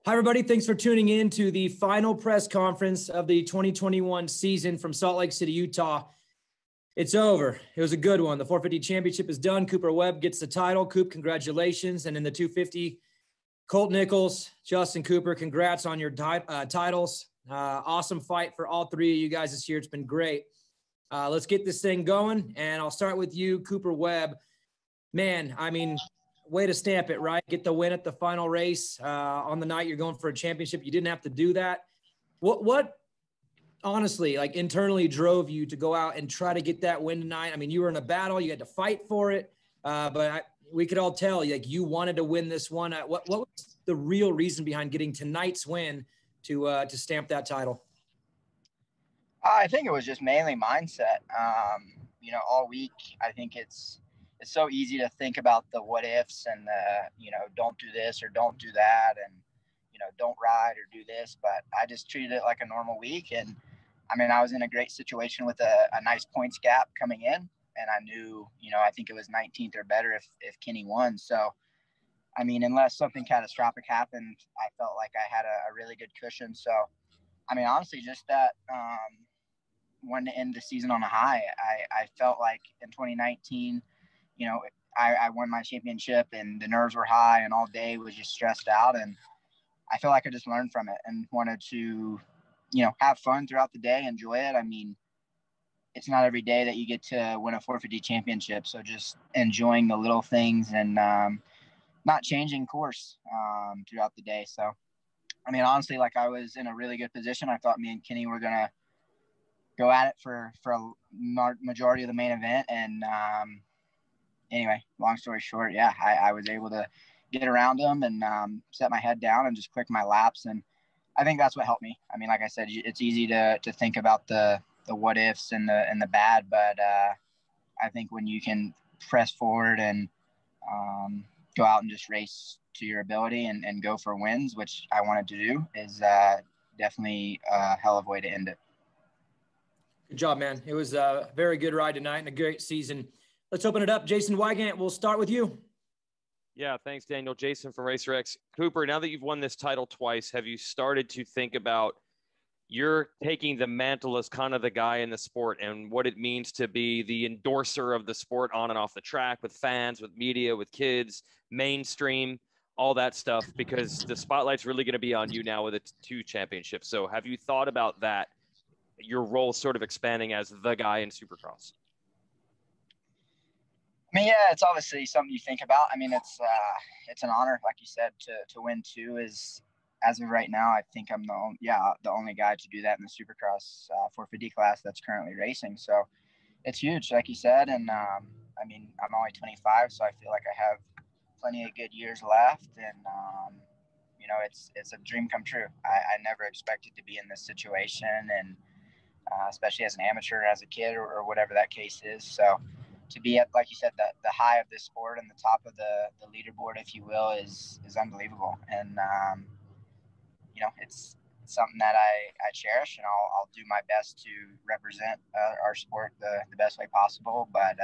Hi, everybody. Thanks for tuning in to the final press conference of the 2021 season from Salt Lake City, Utah. It's over. It was a good one. The 450 championship is done. Cooper Webb gets the title. Coop, congratulations. And in the 250, Colt Nichols, Justin Cooper, congrats on your titles. Awesome fight for all three of you guys this year. It's been great. Let's get this thing going. And I'll start with you, Cooper Webb. Man, I mean, way to stamp it, right? Get the win at the final race on the night you're going for a championship. You didn't have to do that. What honestly, like internally drove you to go out and try to get that win tonight? I mean, you were in a battle, you had to fight for it, but we could all tell like you wanted to win this one. What was the real reason behind getting tonight's win to stamp that title? I think it was just mainly mindset. All week, I think it's so easy to think about the what ifs and don't do this or don't do that and, don't ride or do this. But I just treated it like a normal week. And I mean, I was in a great situation with a nice points gap coming in. And I knew, I think it was 19th or better if Kenny won. So, I mean, unless something catastrophic happened, I felt like I had a really good cushion. So, I mean, honestly, just that wanting to end the season on a high. I felt like in 2019, I won my championship and the nerves were high and all day was just stressed out. And I feel like I just learned from it and wanted to, have fun throughout the day, enjoy it. I mean, it's not every day that you get to win a 450 championship. So just enjoying the little things and not changing course throughout the day. So, I mean, honestly, like I was in a really good position. I thought me and Kenny were going to go at it for a majority of the main event. And anyway, long story short, yeah, I was able to get around him and set my head down and just click my laps. And I think that's what helped me. I mean, like I said, it's easy to think about the what ifs and the bad, but I think when you can press forward and go out and just race to your ability and go for wins, which I wanted to do, is definitely a hell of a way to end it. Good job, man. It was a very good ride tonight and a great season. Let's open it up. Jason Wygant, we'll start with you. Yeah, thanks, Daniel. Jason from RacerX. Cooper, now that you've won this title twice, have you started to think about you're taking the mantle as kind of the guy in the sport and what it means to be the endorser of the sport on and off the track with fans, with media, with kids, mainstream, all that stuff, because the spotlight's really going to be on you now with the 2 championships. So have you thought about that, your role sort of expanding as the guy in Supercross? I mean, yeah, it's obviously something you think about. I mean, it's an honor, like you said, to win 2 is, as of right now, I think I'm the only guy to do that in the Supercross 450 class that's currently racing. So it's huge, like you said. And I mean, I'm only 25, so I feel like I have plenty of good years left. And it's a dream come true. I never expected to be in this situation, and especially as an amateur, as a kid, or whatever that case is. So to be at, like you said, the high of this sport and the top of the leaderboard, if you will, is unbelievable. And it's something that I cherish, and I'll do my best to represent our sport the best way possible. But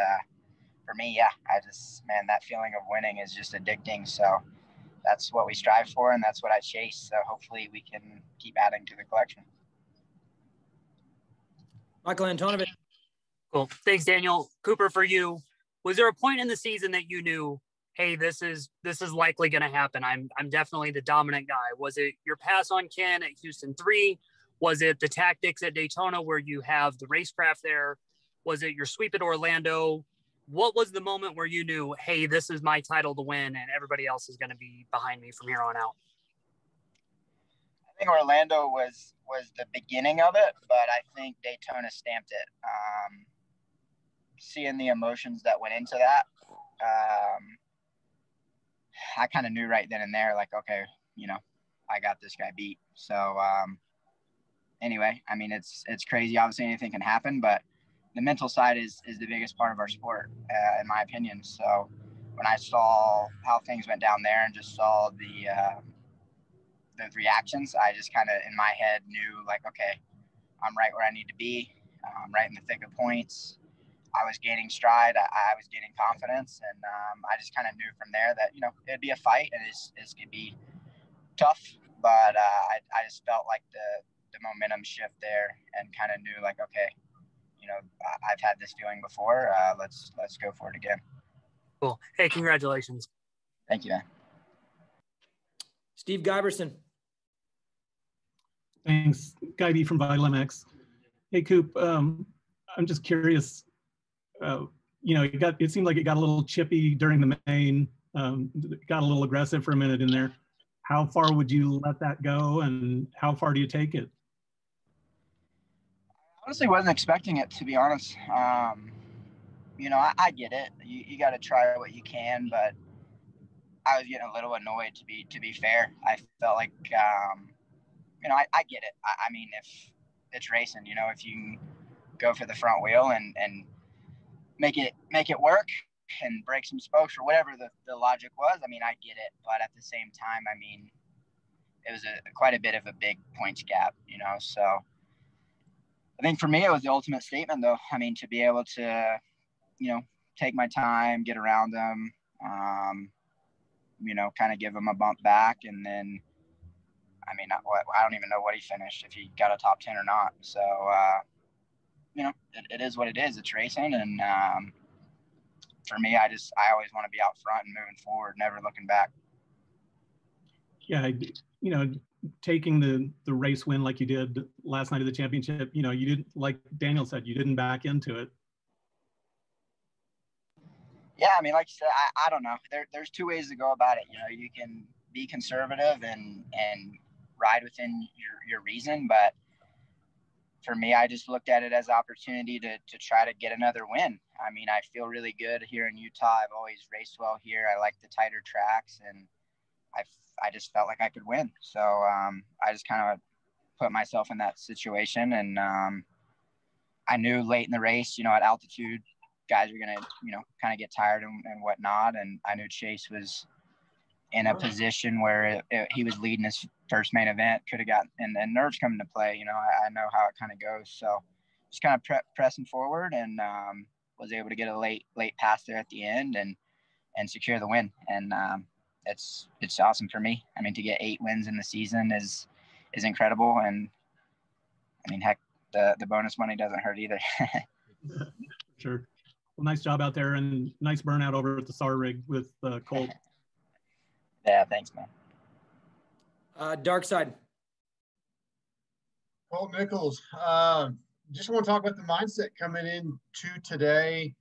for me, yeah, that feeling of winning is just addicting. So that's what we strive for, and that's what I chase. So hopefully we can keep adding to the collection. Michael Antonovich. Cool. Thanks, Daniel. Cooper, for you, was there a point in the season that you knew, hey, this is likely going to happen? I'm definitely the dominant guy. Was it your pass on Ken at Houston 3? Was it the tactics at Daytona where you have the racecraft there? Was it your sweep at Orlando? What was the moment where you knew, hey, this is my title to win and everybody else is going to be behind me from here on out? I think Orlando was the beginning of it, but I think Daytona stamped it. Seeing the emotions that went into that, I kind of knew right then and there, like, okay, I got this guy beat. So anyway, I mean, it's crazy. Obviously anything can happen, but the mental side is the biggest part of our sport, in my opinion. So when I saw how things went down there and just saw the reactions, I just kind of in my head knew, like, okay, I'm right where I need to be. I'm right in the thick of points. I was gaining stride. I was gaining confidence, and I just kind of knew from there that it'd be a fight and it's gonna be tough, but I just felt like the momentum shift there and kind of knew like, okay, you know, I've had this feeling before. Let's go for it again. Cool. Hey, congratulations. Thank you, man. Steve Giberson. Thanks. Guy B from Vital MX. Hey, Coop, I'm just curious, you know, it seemed like it got a little chippy during the main, got a little aggressive for a minute in there. How far would you let that go, and how far do you take it? Honestly, wasn't expecting it, to be honest. You know, I get it. You got to try what you can, but I was getting a little annoyed, to be fair. I felt like, you know, I get it. I mean, if it's racing, you know, if you can go for the front wheel and make it work and break some spokes or whatever the logic was, I mean, I get it. But at the same time, I mean, it was quite a bit of a big points gap, you know. So I think for me, it was the ultimate statement, though. I mean, to be able to, you know, take my time, get around them, you know, kind of give him a bump back. And then, I mean, I don't even know what he finished, if he got a top 10 or not. So, you know, it is what it is. It's racing. And for me, I always want to be out front and moving forward, never looking back. Yeah, you know, taking the race win like you did last night of the championship, you know, you didn't, like Daniel said, you didn't back into it. Yeah, I mean, like you said, I don't know. There's two ways to go about it. You know, you can be conservative and ride within your reason, but for me, I just looked at it as an opportunity to try to get another win. I mean, I feel really good here in Utah. I've always raced well here. I like the tighter tracks, and I just felt like I could win. So I just kind of put myself in that situation, and I knew late in the race, you know, at altitude, guys are going to, you know, kind of get tired and whatnot. And I knew Chase was in a position where he was leading his first main event, could have gotten, and nerves come into play. You know, I know how it kind of goes. So just kind of pressing forward, and was able to get a late pass there at the end and secure the win. And it's awesome for me. I mean, to get 8 wins in the season is incredible. And I mean, heck, the bonus money doesn't hurt either. Sure. Well, nice job out there, and nice burnout over at the SAR rig with Colt. Yeah, thanks, man. Dark side. Colt Nichols, just want to talk about the mindset coming into today.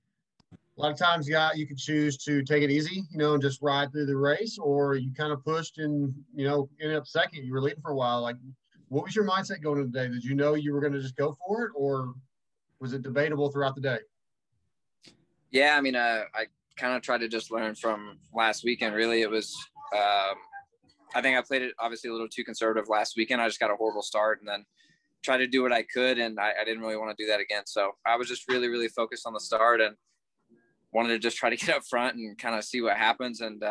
A lot of times, you could choose to take it easy, you know, and just ride through the race, or you kind of pushed and, you know, ended up second. You were leading for a while. Like, what was your mindset going into the day? Did you know you were going to just go for it, or was it debatable throughout the day? Yeah, I mean, I kind of tried to just learn from last weekend. Really, it was, I think I played it obviously a little too conservative last weekend. I just got a horrible start, and then tried to do what I could, and I didn't really want to do that again. So I was just really, really focused on the start and wanted to just try to get up front and kind of see what happens. And,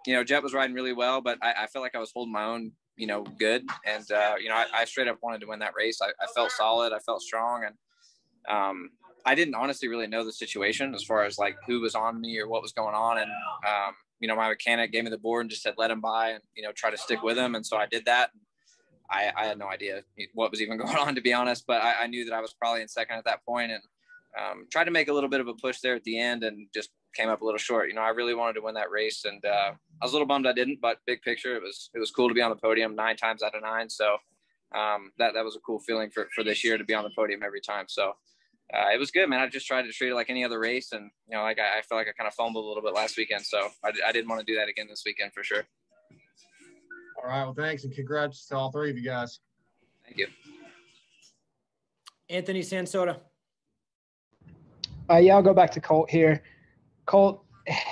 you know, Jet was riding really well, but I felt like I was holding my own, you know, good. And, you know, I straight up wanted to win that race. I felt solid. I felt strong. And I didn't honestly really know the situation as far as like who was on me or what was going on. And, you know, my mechanic gave me the board and just said, let him by and, you know, try to stick with him. And so I did that. I had no idea what was even going on, to be honest, but I knew that I was probably in second at that point, and tried to make a little bit of a push there at the end and just came up a little short. You know, I really wanted to win that race, and I was a little bummed I didn't, but big picture, it was cool to be on the podium 9 times out of 9. So that was a cool feeling for this year to be on the podium every time. So it was good, man. I just tried to treat it like any other race, and, you know, like I felt like I kind of fumbled a little bit last weekend. So I didn't want to do that again this weekend for sure. All right. Well, thanks, and congrats to all 3 of you guys. Thank you. Anthony Sansoda. Yeah, I'll go back to Colt here. Colt,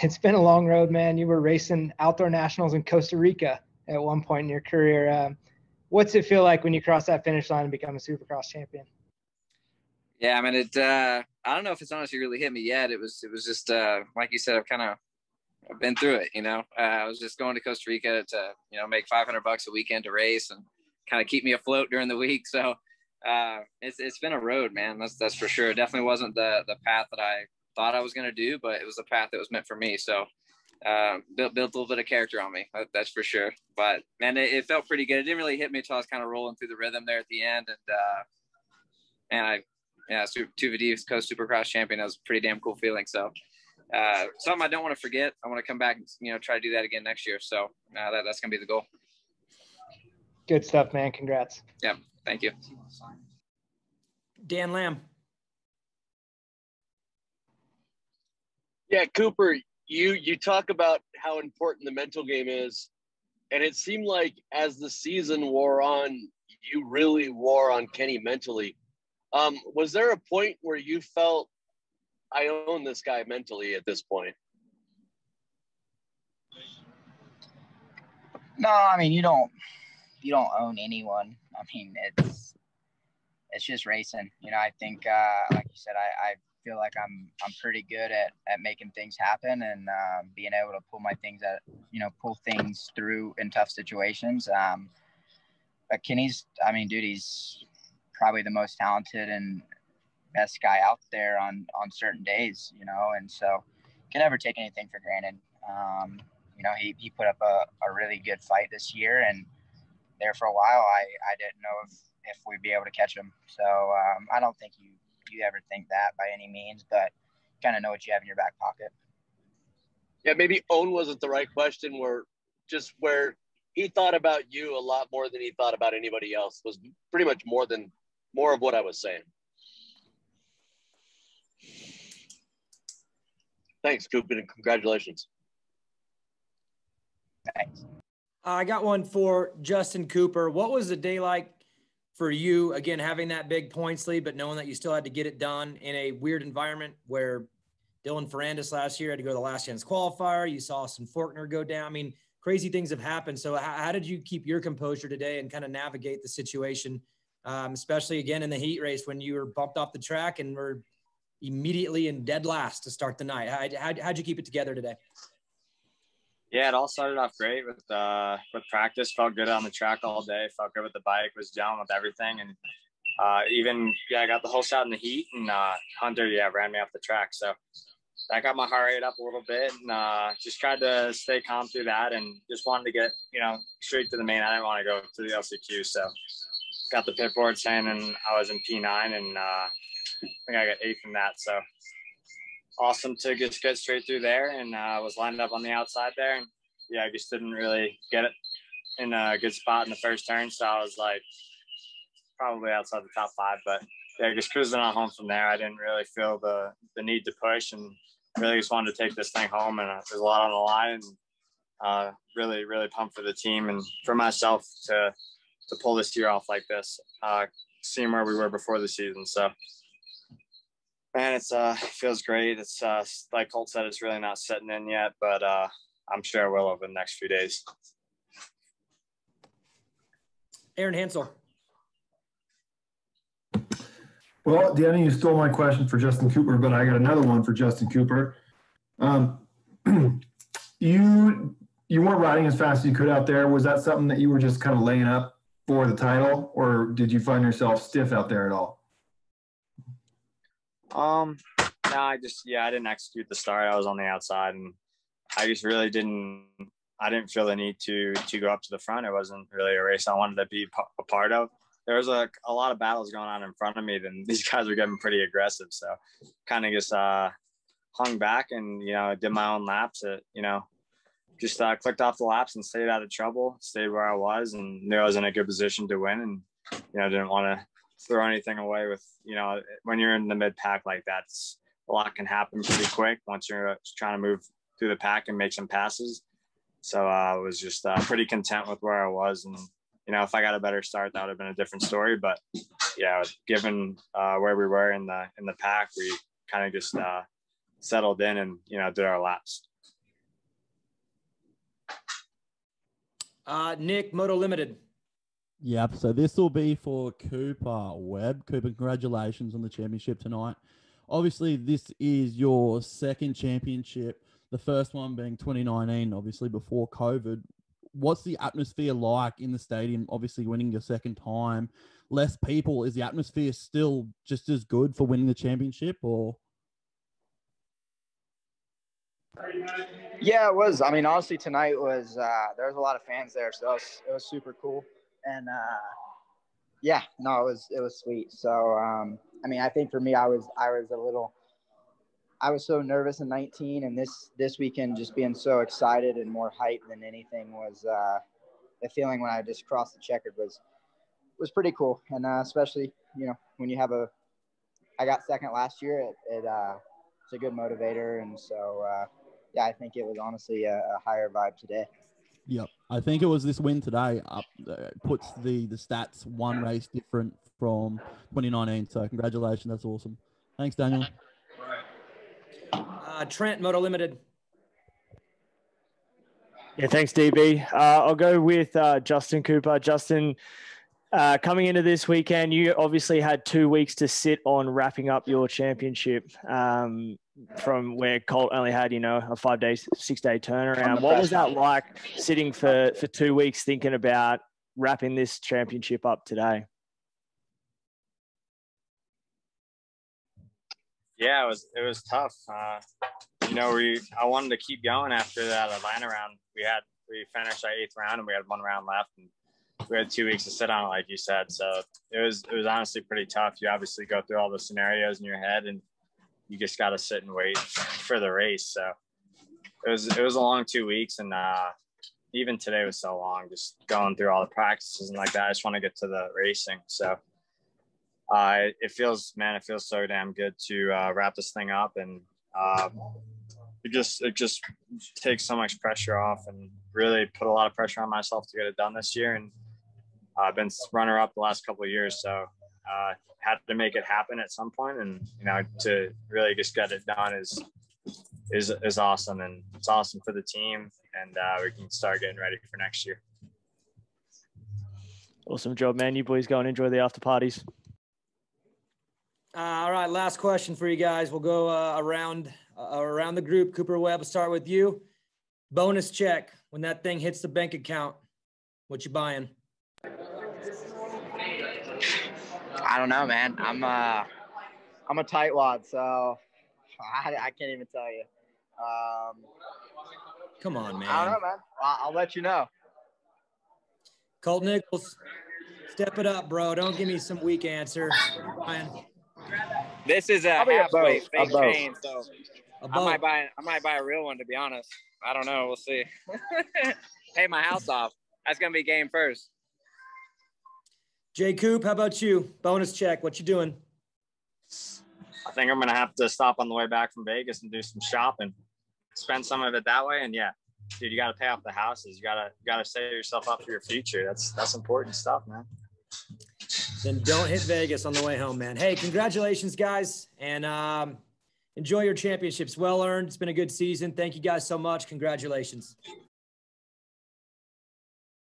it's been a long road, man. You were racing outdoor nationals in Costa Rica at one point in your career. What's it feel like when you cross that finish line and become a Supercross champion? Yeah, I mean, I don't know if it's honestly really hit me yet. It was just, like you said, I've been through it, you know. I was just going to Costa Rica to, you know, make $500 a weekend to race and kind of keep me afloat during the week. So it's been a road, man. That's for sure. It definitely wasn't the path that I thought I was going to do, but it was a path that was meant for me. So built a little bit of character on me. That's for sure. But man, it felt pretty good. It didn't really hit me until I was kind of rolling through the rhythm there at the end. Super East Coast Supercross champion. That was a pretty damn cool feeling. So something I don't want to forget. I want to come back and, try to do that again next year. So that's going to be the goal. Good stuff, man. Congrats. Yeah. Thank you. Dan Lamb. Yeah, Cooper, you talk about how important the mental game is, and it seemed like as the season wore on, you really wore on Kenny mentally. Was there a point where you felt, I own this guy mentally at this point? No, I mean, you don't own anyone. I mean, it's just racing. I think, like you said, I feel like I'm pretty good at making things happen and being able to pull things through in tough situations. But Kenny's, dude, he's probably the most talented and best guy out there on certain days, and so can never take anything for granted. He put up a really good fight this year, and there for a while, I didn't know if we'd be able to catch him. So I don't think you ever think that by any means, but kind of know what you have in your back pocket. Yeah, maybe own wasn't the right question, where he thought about you a lot more than he thought about anybody else was pretty much more of what I was saying. Thanks, Cooper, and congratulations. Thanks. I got one for Justin Cooper. What was the day like for you, again, having that big points lead, but knowing that you still had to get it done in a weird environment where Dylan Ferrandis last year had to go to the last chance qualifier? You saw some Faulkner go down. I mean, crazy things have happened. So how did you keep your composure today and kind of navigate the situation, especially, again, in the heat race when you were bumped off the track and were immediately in dead last to start the night? How'd you keep it together today? Yeah, it all started off great with practice. Felt good on the track all day. Felt good with the bike. Was down with everything, and I got the whole shot in the heat. And Hunter, ran me off the track. So that got my heart rate up a little bit, and just tried to stay calm through that, and just wanted to get straight to the main. I didn't want to go to the LCQ, so got the pit board saying, and I was in P9, and I think I got 8th in that. So awesome to just get straight through there, and was lined up on the outside there, and I just didn't really get it in a good spot in the first turn, so I was like probably outside the top 5, but just cruising on home from there. I didn't really feel the need to push, and really just wanted to take this thing home, and there's a lot on the line, and really, really pumped for the team and for myself to pull this year off like this, seeing where we were before the season. So man, it feels great. It's like Colt said, it's really not setting in yet, but I'm sure it will over the next few days. Aaron Hansel. Well, Danny, you stole my question for Justin Cooper, but I got another one for Justin Cooper. You weren't riding as fast as you could out there. Was that something that you were just kind of laying up for the title, or did you find yourself stiff out there at all? No, I didn't execute the start. I was on the outside, and I just really didn't feel the need to go up to the front. It wasn't really a race I wanted to be a part of. There was a lot of battles going on in front of me, and these guys were getting pretty aggressive. So kind of just hung back and, did my own laps. Just clicked off the laps and stayed out of trouble, stayed where I was, and knew I was in a good position to win, and, didn't want to throw anything away with, when you're in the mid pack like that, a lot can happen pretty quick once you're trying to move through the pack and make some passes. So I was just pretty content with where I was. And, if I got a better start, that would have been a different story. But given where we were in the pack, we kind of just settled in and, did our laps. Nick, Moto Limited. Yep. So this will be for Cooper Webb. Cooper, congratulations on the championship tonight. Obviously, this is your second championship, the first one being 2019, obviously before COVID. What's the atmosphere like in the stadium? Obviously, winning your second time, less people. Is the atmosphere still just as good for winning the championship, or? Yeah, it was. I mean, honestly, tonight was there was a lot of fans there, so it was super cool. And yeah, no, it was sweet. So I mean, I think for me, I was so nervous in 19, and this weekend just being so excited and more hyped than anything was the feeling when I just crossed the checkered was pretty cool. And especially, you know, when you have I got second last year, it's a good motivator. And so, yeah, I think it was honestly a higher vibe today. Yep. I think it was this win today puts the stats one race different from 2019. So congratulations. That's awesome. Thanks, Daniel. Trent, Moto Limited. Yeah, thanks, DB. I'll go with Justin Cooper. Justin, coming into this weekend, you obviously had 2 weeks to sit on wrapping up your championship from where Colt only had, you know, a 5-day, 6-day turnaround. What was that like sitting for 2 weeks thinking about wrapping this championship up today? Yeah, it was tough. You know, I wanted to keep going after that Atlanta round. We finished our 8th round and we had 1 round left, and we had 2 weeks to sit on it, like you said. So it was honestly pretty tough. You obviously go through all the scenarios in your head, and you just got to sit and wait for the race. So it was a long 2 weeks, and even today was so long, just going through all the practices and like that. I just want to get to the racing. So it feels so damn good to wrap this thing up, and it just takes so much pressure off, and really put a lot of pressure on myself to get it done this year. And I've been runner up the last couple of years, so had to make it happen at some point, and you know, to really just get it done is awesome, and it's awesome for the team, and we can start getting ready for next year. Awesome job, man. You boys go and enjoy the after parties. All right, last question for you guys. We'll go around the group. Cooper, Webb, start with you. Bonus check when that thing hits the bank account. What you buying? I don't know, man. I'm a tightwad, so I can't even tell you. Come on, man. I don't know, man. I'll let you know. Colt Nichols, step it up, bro. Don't give me some weak answer. This is a halfway fake chain, so I might buy a real one, to be honest. I don't know. We'll see. Pay my house off. That's gonna be game first. Jay Coop, how about you? Bonus check. What you doing? I think I'm gonna have to stop on the way back from Vegas and do some shopping, spend some of it that way. And yeah, dude, you got to pay off the houses. You gotta set yourself up for your future. That's important stuff, man. Then don't hit Vegas on the way home, man. Hey, congratulations, guys, and enjoy your championships. Well earned. It's been a good season. Thank you guys so much. Congratulations.